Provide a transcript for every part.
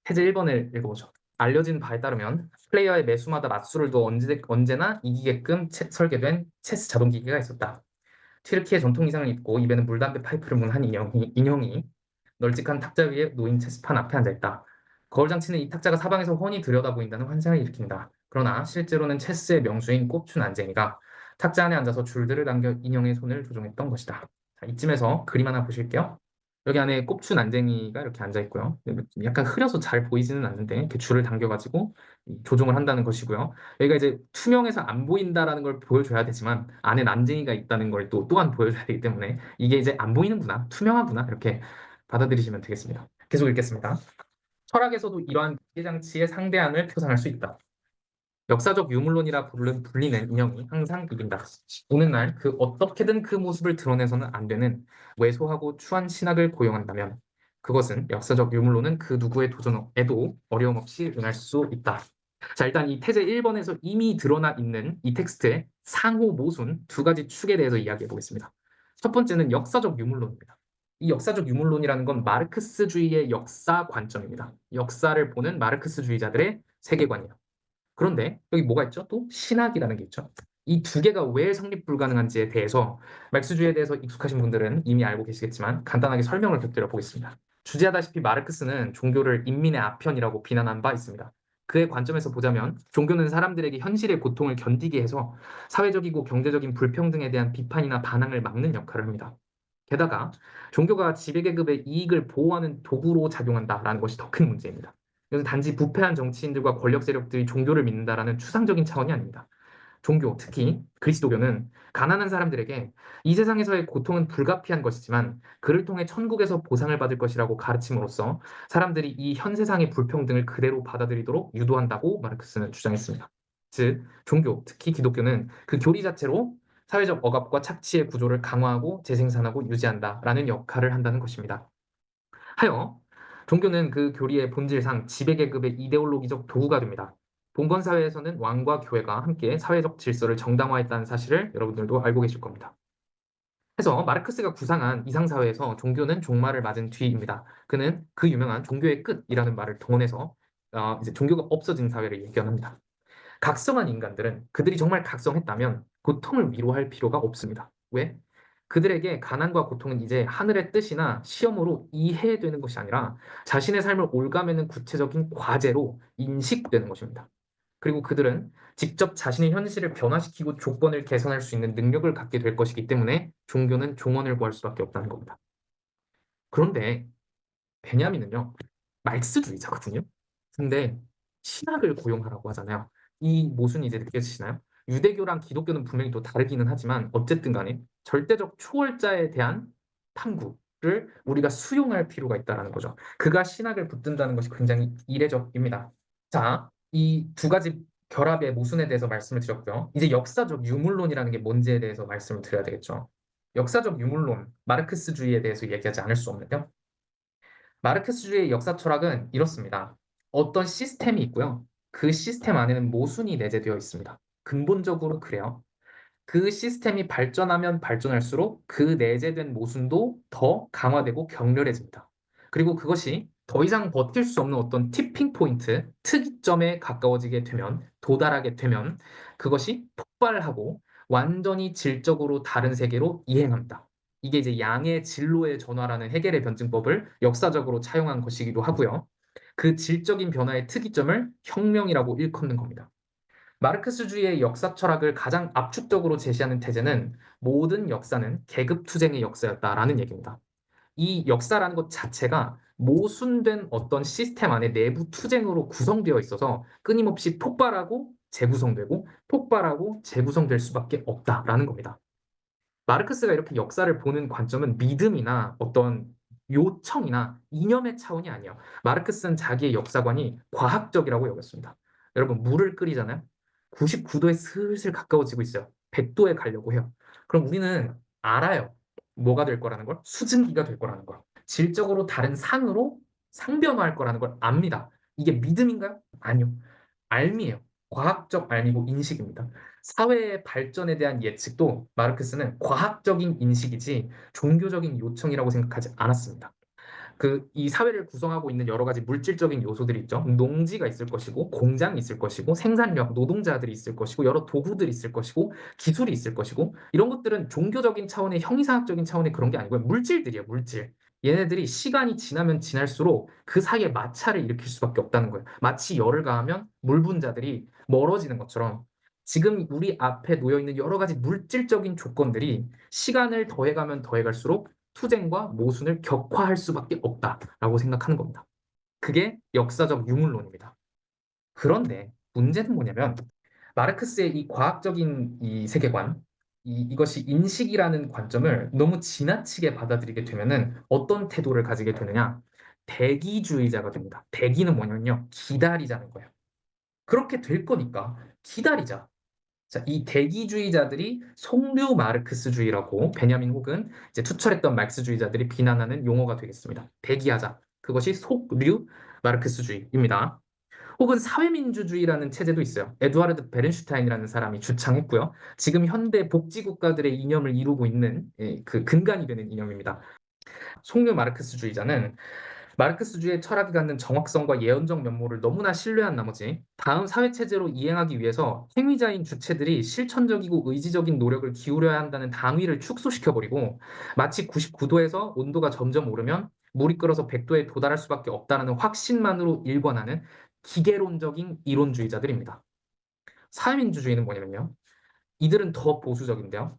태제 1번을 읽어보죠. 알려진 바에 따르면 플레이어의 매수마다 맞수를 두어 언제나 이기게끔 설계된 체스 자동기기가 있었다. 튀르키예 전통 의상을 입고 입에는 물담배 파이프를 문 한 인형이 널찍한 탁자 위에 놓인 체스판 앞에 앉아있다. 거울 장치는 이 탁자가 사방에서 훤히 들여다보인다는 환상을 일으킨다. 그러나 실제로는 체스의 명수인 꼽춘 안쟁이가 탁자 안에 앉아서 줄들을 당겨 인형의 손을 조종했던 것이다. 자, 이쯤에서 그림 하나 보실게요. 여기 안에 꼽춘 안쟁이가 이렇게 앉아 있고요. 약간 흐려서 잘 보이지는 않는데 이렇게 줄을 당겨가지고 조종을 한다는 것이고요. 여기가 이제 투명해서 안 보인다라는 걸 보여줘야 되지만 안에 난쟁이가 있다는 걸 또한 보여줘야 되기 때문에 이게 이제 안 보이는구나, 투명하구나 이렇게 받아들이시면 되겠습니다. 계속 읽겠습니다. 철학에서도 이러한 기계장치의 상대함을 표상할 수 있다. 역사적 유물론이라 불리는 인형이 항상 이긴다. 오늘날 어떻게든 그 모습을 드러내서는 안 되는 왜소하고 추한 신학을 고용한다면 그것은 역사적 유물론은 그 누구의 도전에도 어려움 없이 응할 수 있다. 자, 일단 이 태제 1번에서 이미 드러나 있는 이 텍스트의 상호 모순 두 가지 축에 대해서 이야기해 보겠습니다. 첫 번째는 역사적 유물론입니다. 이 역사적 유물론이라는 건 마르크스주의의 역사 관점입니다. 역사를 보는 마르크스주의자들의 세계관이에요. 그런데 여기 뭐가 있죠? 또 신학이라는 게 있죠. 이 두 개가 왜 성립 불가능한지에 대해서 말크스주의에 대해서 익숙하신 분들은 이미 알고 계시겠지만 간단하게 설명을 곁들여 보겠습니다. 주제하다시피 마르크스는 종교를 인민의 아편이라고 비난한 바 있습니다. 그의 관점에서 보자면 종교는 사람들에게 현실의 고통을 견디게 해서 사회적이고 경제적인 불평등에 대한 비판이나 반항을 막는 역할을 합니다. 게다가 종교가 지배계급의 이익을 보호하는 도구로 작용한다라는 것이 더 큰 문제입니다. 이것은 단지 부패한 정치인들과 권력 세력들이 종교를 믿는다라는 추상적인 차원이 아닙니다. 종교, 특히 그리스도교는 가난한 사람들에게 이 세상에서의 고통은 불가피한 것이지만 그를 통해 천국에서 보상을 받을 것이라고 가르침으로써 사람들이 이 현 세상의 불평등을 그대로 받아들이도록 유도한다고 마르크스는 주장했습니다. 즉, 종교, 특히 기독교는 그 교리 자체로 사회적 억압과 착취의 구조를 강화하고 재생산하고 유지한다라는 역할을 한다는 것입니다. 하여 종교는 그 교리의 본질상 지배계급의 이데올로기적 도구가 됩니다. 봉건 사회에서는 왕과 교회가 함께 사회적 질서를 정당화했다는 사실을 여러분들도 알고 계실 겁니다. 그래서 마르크스가 구상한 이상사회에서 종교는 종말을 맞은 뒤입니다. 그는 그 유명한 종교의 끝이라는 말을 동원해서 이제 종교가 없어진 사회를 예견합니다. 각성한 인간들은 그들이 정말 각성했다면 고통을 위로할 필요가 없습니다. 왜? 그들에게 가난과 고통은 이제 하늘의 뜻이나 시험으로 이해되는 것이 아니라 자신의 삶을 옭아매는 구체적인 과제로 인식되는 것입니다. 그리고 그들은 직접 자신의 현실을 변화시키고 조건을 개선할 수 있는 능력을 갖게 될 것이기 때문에 종교는 종언을 구할 수밖에 없다는 겁니다. 그런데 베냐민은요, 말크스주의자거든요. 근데 신학을 고용하라고 하잖아요. 이 모순이 이제 느껴지시나요? 유대교랑 기독교는 분명히 또 다르기는 하지만 어쨌든 간에 절대적 초월자에 대한 탐구를 우리가 수용할 필요가 있다는 거죠. 그가 신학을 붙든다는 것이 굉장히 이례적입니다. 자, 이 두 가지 결합의 모순에 대해서 말씀을 드렸고요. 이제 역사적 유물론이라는 게 뭔지에 대해서 말씀을 드려야 되겠죠. 역사적 유물론, 마르크스주의에 대해서 얘기하지 않을 수 없는데요. 마르크스주의의 역사 철학은 이렇습니다. 어떤 시스템이 있고요. 그 시스템 안에는 모순이 내재되어 있습니다. 근본적으로 그래요. 그 시스템이 발전하면 발전할수록 그 내재된 모순도 더 강화되고 격렬해집니다. 그리고 그것이 더 이상 버틸 수 없는 어떤 티핑 포인트, 특이점에 가까워지게 되면, 도달하게 되면 그것이 폭발하고 완전히 질적으로 다른 세계로 이행합니다. 이게 이제 양의 진로의 전화라는 해겔의 변증법을 역사적으로 차용한 것이기도 하고요. 그 질적인 변화의 특이점을 혁명이라고 일컫는 겁니다. 마르크스주의의 역사 철학을 가장 압축적으로 제시하는 테제는 모든 역사는 계급투쟁의 역사였다라는 얘기입니다. 이 역사라는 것 자체가 모순된 어떤 시스템 안에 내부 투쟁으로 구성되어 있어서 끊임없이 폭발하고 재구성되고 폭발하고 재구성될 수밖에 없다라는 겁니다. 마르크스가 이렇게 역사를 보는 관점은 믿음이나 어떤 요청이나 이념의 차원이 아니에요. 마르크스는 자기의 역사관이 과학적이라고 여겼습니다. 여러분, 물을 끓이잖아요. 99도에 슬슬 가까워지고 있어요. 100도에 가려고 해요. 그럼 우리는 알아요. 뭐가 될 거라는 걸? 수증기가 될 거라는 걸. 질적으로 다른 상으로 상변화할 거라는 걸 압니다. 이게 믿음인가요? 아니요. 알미예요. 과학적 알미고 인식입니다. 사회의 발전에 대한 예측도 마르크스는 과학적인 인식이지 종교적인 요청이라고 생각하지 않았습니다. 이 사회를 구성하고 있는 여러 가지 물질적인 요소들이 있죠. 농지가 있을 것이고, 공장이 있을 것이고, 생산력, 노동자들이 있을 것이고, 여러 도구들이 있을 것이고, 기술이 있을 것이고, 이런 것들은 종교적인 차원의 형이상학적인 차원의 그런 게 아니고요. 물질들이에요, 물질. 얘네들이 시간이 지나면 지날수록 그 사이에 마찰을 일으킬 수밖에 없다는 거예요. 마치 열을 가하면 물 분자들이 멀어지는 것처럼 지금 우리 앞에 놓여 있는 여러 가지 물질적인 조건들이 시간을 더해가면 더해갈수록 투쟁과 모순을 격화할 수밖에 없다라고 생각하는 겁니다. 그게 역사적 유물론입니다. 그런데 문제는 뭐냐면 마르크스의 이 과학적인 이 세계관, 이것이 인식이라는 관점을 너무 지나치게 받아들이게 되면은 어떤 태도를 가지게 되느냐? 대기주의자가 됩니다. 대기는 뭐냐면요, 기다리자는 거예요. 그렇게 될 거니까 기다리자. 자, 이 대기주의자들이 속류 마르크스주의라고 베냐민 혹은 이제 투철했던 마르크스주의자들이 비난하는 용어가 되겠습니다. 대기하자. 그것이 속류 마르크스주의입니다. 혹은 사회민주주의라는 체제도 있어요. 에두아르드 베른슈타인이라는 사람이 주창했고요. 지금 현대 복지국가들의 이념을 이루고 있는 그 근간이 되는 이념입니다. 속류 마르크스주의자는 마르크스주의 철학이 갖는 정확성과 예언적 면모를 너무나 신뢰한 나머지 다음 사회체제로 이행하기 위해서 행위자인 주체들이 실천적이고 의지적인 노력을 기울여야 한다는 당위를 축소시켜버리고 마치 99도에서 온도가 점점 오르면 물이 끓어서 100도에 도달할 수밖에 없다는 확신만으로 일관하는 기계론적인 이론주의자들입니다. 사회민주주의는 뭐냐면요. 이들은 더 보수적인데요.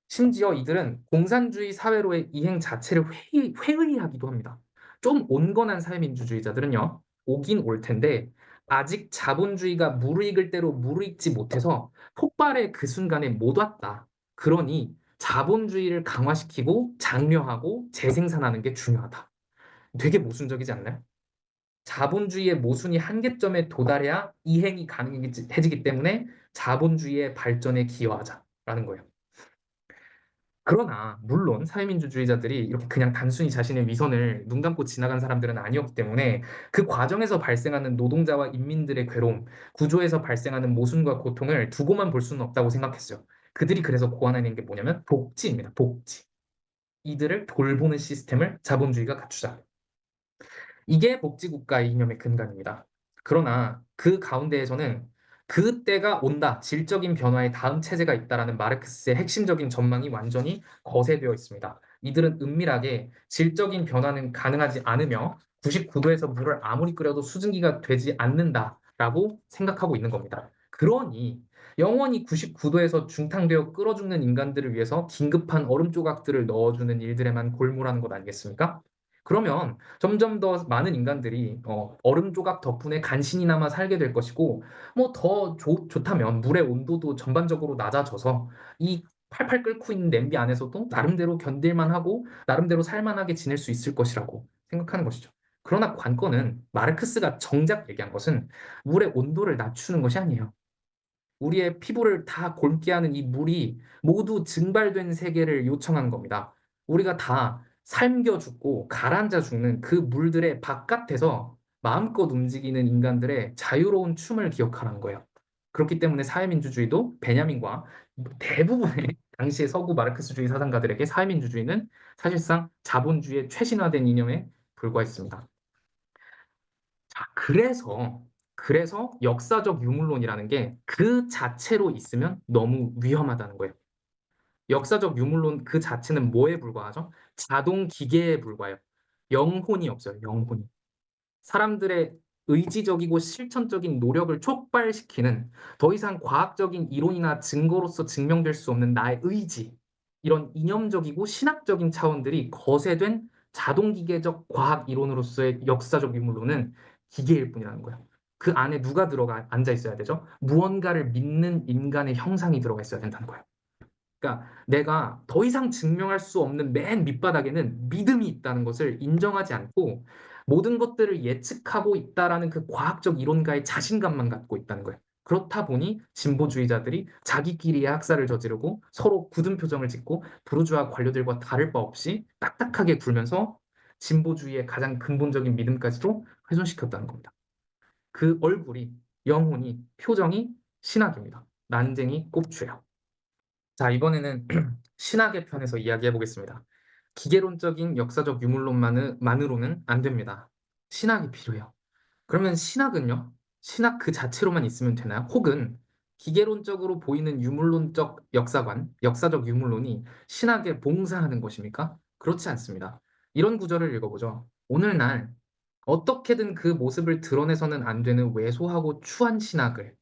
심지어 이들은 공산주의 사회로의 이행 자체를 회의하기도 합니다. 좀 온건한 사회민주주의자들은요, 오긴 올 텐데, 아직 자본주의가 무르익을 대로 무르익지 못해서 폭발의 그 순간에 못 왔다. 그러니 자본주의를 강화시키고 장려하고 재생산하는 게 중요하다. 되게 모순적이지 않나요? 자본주의의 모순이 한계점에 도달해야 이행이 가능해지기 때문에 자본주의의 발전에 기여하자라는 거예요. 그러나 물론 사회민주주의자들이 이렇게 그냥 단순히 자신의 위선을 눈 감고 지나간 사람들은 아니었기 때문에 그 과정에서 발생하는 노동자와 인민들의 괴로움, 구조에서 발생하는 모순과 고통을 두고만 볼 수는 없다고 생각했어요. 그들이 그래서 고안해낸 게 뭐냐면 복지입니다. 복지. 이들을 돌보는 시스템을 자본주의가 갖추자. 이게 복지국가의 이념의 근간입니다. 그러나 그 가운데에서는 그때가 온다, 질적인 변화의 다음 체제가 있다라는 마르크스의 핵심적인 전망이 완전히 거세되어 있습니다. 이들은 은밀하게 질적인 변화는 가능하지 않으며 99도에서 물을 아무리 끓여도 수증기가 되지 않는다라고 생각하고 있는 겁니다. 그러니 영원히 99도에서 중탕되어 끓어 죽는 인간들을 위해서 긴급한 얼음 조각들을 넣어주는 일들에만 골몰하는 것 아니겠습니까? 그러면 점점 더 많은 인간들이 얼음 조각 덕분에 간신히나마 살게 될 것이고 뭐 더 좋다면 물의 온도도 전반적으로 낮아져서 이 팔팔 끓고 있는 냄비 안에서도 나름대로 견딜만 하고 나름대로 살만하게 지낼 수 있을 것이라고 생각하는 것이죠. 그러나 관건은 마르크스가 정작 얘기한 것은 물의 온도를 낮추는 것이 아니에요. 우리의 피부를 다 곪게 하는 이 물이 모두 증발된 세계를 요청한 겁니다. 우리가 다 삶겨 죽고 가라앉아 죽는 그 물들의 바깥에서 마음껏 움직이는 인간들의 자유로운 춤을 기억하라는 거예요. 그렇기 때문에 사회민주주의도 베냐민과 대부분의 당시의 서구 마르크스주의 사상가들에게 사회민주주의는 사실상 자본주의의 최신화된 이념에 불과했습니다. 자, 그래서 역사적 유물론이라는 게 그 자체로 있으면 너무 위험하다는 거예요. 역사적 유물론 그 자체는 뭐에 불과하죠? 자동 기계에 불과해요. 영혼이 없어요. 영혼이. 사람들의 의지적이고 실천적인 노력을 촉발시키는 더 이상 과학적인 이론이나 증거로서 증명될 수 없는 나의 의지, 이런 이념적이고 신학적인 차원들이 거세된 자동기계적 과학 이론으로서의 역사적 유물론은 기계일 뿐이라는 거예요. 그 안에 누가 들어가 앉아 있어야 되죠? 무언가를 믿는 인간의 형상이 들어가 있어야 된다는 거예요. 그러니까 내가 더 이상 증명할 수 없는 맨 밑바닥에는 믿음이 있다는 것을 인정하지 않고 모든 것들을 예측하고 있다라는 그 과학적 이론가의 자신감만 갖고 있다는 거예요. 그렇다 보니 진보주의자들이 자기끼리의 학살을 저지르고 서로 굳은 표정을 짓고 부르주아 관료들과 다를 바 없이 딱딱하게 굴면서 진보주의의 가장 근본적인 믿음까지도 훼손시켰다는 겁니다. 그 얼굴이, 영혼이, 표정이 신학입니다. 난쟁이 꼽주예요. 자, 이번에는 신학의 편에서 이야기해 보겠습니다. 기계론적인 역사적 유물론만으로는 안 됩니다. 신학이 필요해요. 그러면 신학은요? 신학 그 자체로만 있으면 되나요? 혹은 기계론적으로 보이는 유물론적 역사관, 역사적 유물론이 신학에 봉사하는 것입니까? 그렇지 않습니다. 이런 구절을 읽어보죠. 오늘날 어떻게든 그 모습을 드러내서는 안 되는 왜소하고 추한 신학을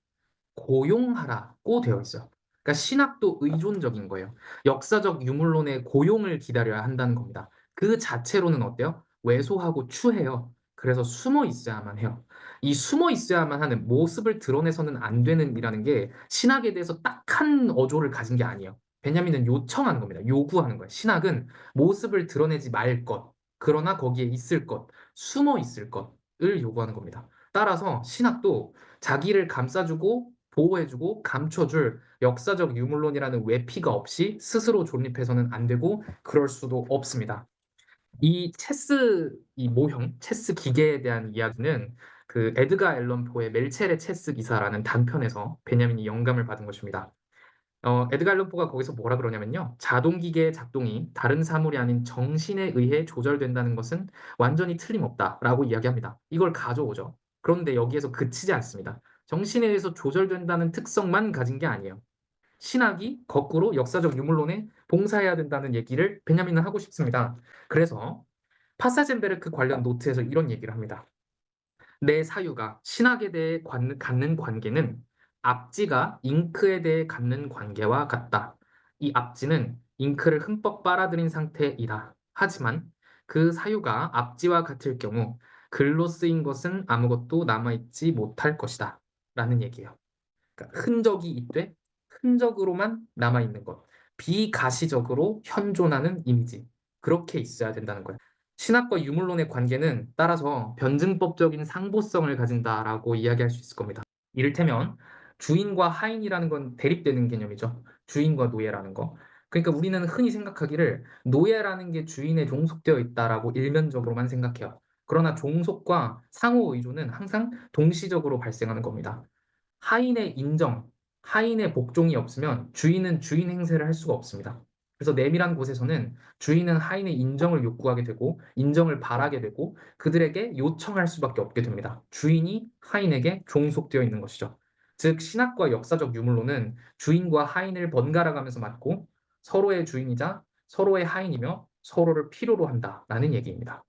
고용하라고 되어 있어요. 그러니까 신학도 의존적인 거예요. 역사적 유물론의 고용을 기다려야 한다는 겁니다. 그 자체로는 어때요? 왜소하고 추해요. 그래서 숨어 있어야만 해요. 이 숨어 있어야만 하는 모습을 드러내서는 안 되는 이라는 게 신학에 대해서 딱 한 어조를 가진 게 아니에요. 베냐민은 요청하는 겁니다. 요구하는 거예요. 신학은 모습을 드러내지 말 것, 그러나 거기에 있을 것, 숨어 있을 것을 요구하는 겁니다. 따라서 신학도 자기를 감싸주고 보호해주고 감춰줄 역사적 유물론이라는 외피가 없이 스스로 존립해서는 안 되고 그럴 수도 없습니다. 이 체스 이 모형, 체스 기계에 대한 이야기는 그 에드가 앨런 포의 멜첼의 체스 기사라는 단편에서 베냐민이 영감을 받은 것입니다. 에드가 앨런 포가 거기서 뭐라 그러냐면요. 자동 기계의 작동이 다른 사물이 아닌 정신에 의해 조절된다는 것은 완전히 틀림없다라고 이야기합니다. 이걸 가져오죠. 그런데 여기에서 그치지 않습니다. 정신에 의해서 조절된다는 특성만 가진 게 아니에요. 신학이 거꾸로 역사적 유물론에 봉사해야 된다는 얘기를 베냐민은 하고 싶습니다. 그래서 파사젠베르크 관련 노트에서 이런 얘기를 합니다. 내 사유가 신학에 대해 갖는 관계는 앞지가 잉크에 대해 갖는 관계와 같다. 이 앞지는 잉크를 흠뻑 빨아들인 상태이다. 하지만 그 사유가 앞지와 같을 경우 글로 쓰인 것은 아무것도 남아있지 못할 것이다. 라는 얘기예요. 그러니까 흔적이 있되 흔적으로만 남아있는 것. 비가시적으로 현존하는 이미지. 그렇게 있어야 된다는 거예요. 신학과 유물론의 관계는 따라서 변증법적인 상보성을 가진다라고 이야기할 수 있을 겁니다. 이를테면 주인과 하인이라는 건 대립되는 개념이죠. 주인과 노예라는 거. 그러니까 우리는 흔히 생각하기를 노예라는 게 주인에 종속되어 있다라고 일면적으로만 생각해요. 그러나 종속과 상호 의존은 항상 동시적으로 발생하는 겁니다. 하인의 인정, 하인의 복종이 없으면 주인은 주인 행세를 할 수가 없습니다. 그래서 내밀한 곳에서는 주인은 하인의 인정을 요구하게 되고 인정을 바라게 되고 그들에게 요청할 수밖에 없게 됩니다. 주인이 하인에게 종속되어 있는 것이죠. 즉 신학과 역사적 유물론은 주인과 하인을 번갈아 가면서 맡고 서로의 주인이자 서로의 하인이며 서로를 필요로 한다라는 얘기입니다.